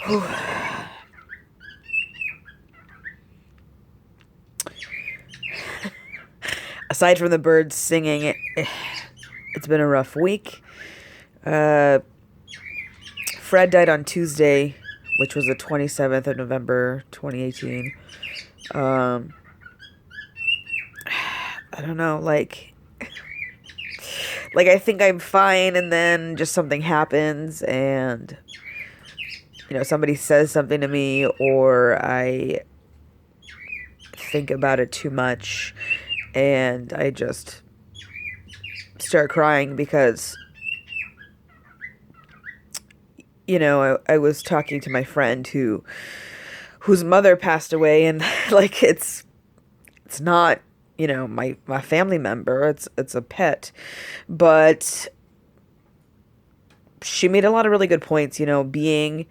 Whew. Aside from the birds singing, it's been a rough week. Uh, Fred died on Tuesday, which was the 27th of November, 2018. Um, I don't know, like I think I'm fine, and then just something happens, and somebody says something to me, or I think about it too much, and I just start crying because I was talking to my friend whose mother passed away, and like it's not my family member, it's a pet, but she made a lot of really good points, being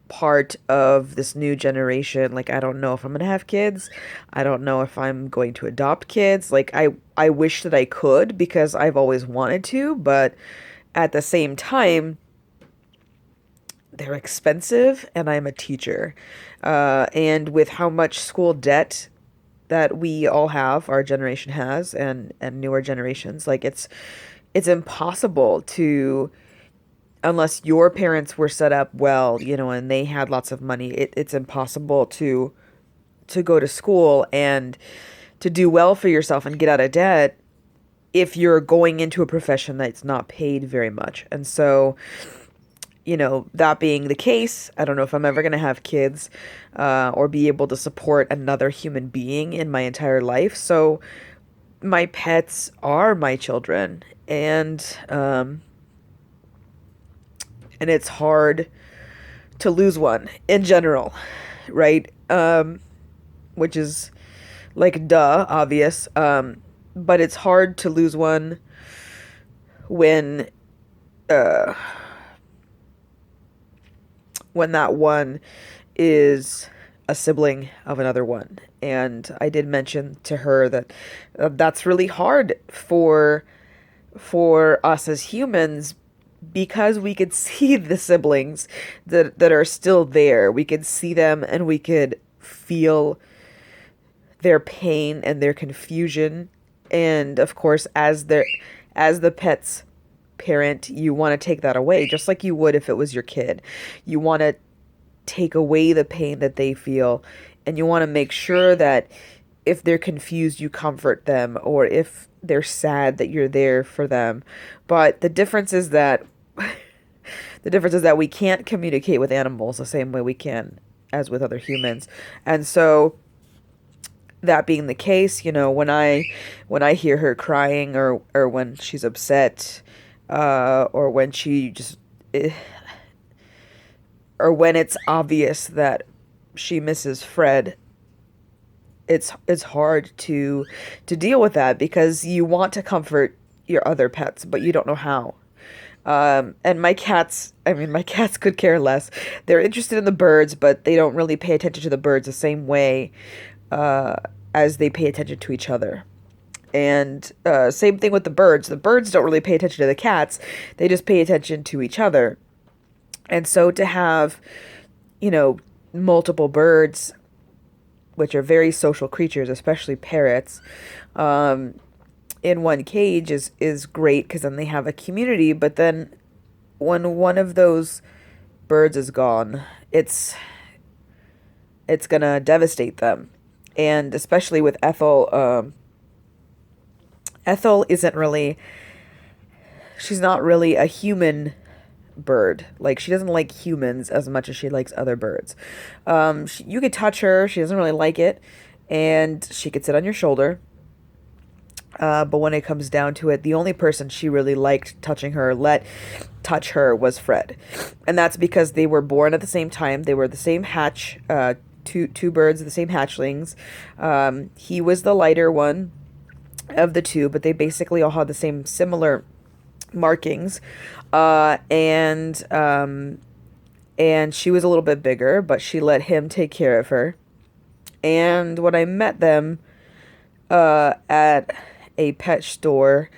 part of this new generation. Like, I don't know if I'm gonna have kids. I don't know if I'm going to adopt kids. Like, I wish that I could, because I've always wanted to, but at the same time, they're expensive, and I'm a teacher. And with how much school debt that we all have, our generation has, and newer generations, like it's impossible to, unless your parents were set up well, and they had lots of money, it's impossible to go to school and to do well for yourself and get out of debt if you're going into a profession that's not paid very much. And so, that being the case, I don't know if I'm ever going to have kids, or be able to support another human being in my entire life. So my pets are my children, and it's hard to lose one in general, right? Which is like duh, obvious. But it's hard to lose one when uh, when that one is a sibling of another one. And I did mention to her that that's really hard for us as humans, because we could see the siblings that are still there. We could see them, and we could feel their pain and their confusion. And of course, as the pet's parent, you want to take that away, just like you would if it was your kid. You want to take away the pain that they feel, and you want to make sure that if they're confused, you comfort them, or if they're sad, that you're there for them. But the difference is that we can't communicate with animals the same way we can as with other humans. And so, that being the case, when I hear her crying, or when she's upset, or when she just or when it's obvious that she misses Fred, it's hard to deal with that, because you want to comfort your other pets, but you don't know how. And my cats could care less. They're interested in the birds, but they don't really pay attention to the birds the same way uh, as they pay attention to each other. And same thing with the birds. The birds don't really pay attention to the cats. They just pay attention to each other. And so to have, you know, multiple birds, which are very social creatures, especially parrots, um, in one cage is great, because then they have a community. But then when one of those birds is gone, it's gonna devastate them. And especially with Ethel, Ethel isn't really, she's not really a human bird. Like, she doesn't like humans as much as she likes other birds. You could touch her, she doesn't really like it, and she could sit on your shoulder. But when it comes down to it, the only person she really liked touching her, let touch her, was Fred. And that's because they were born at the same time. They were the same hatch, two birds, the same hatchlings. He was the lighter one of the two, but they basically all had the same similar markings. And she was a little bit bigger, but she let him take care of her. And when I met them at a pet store,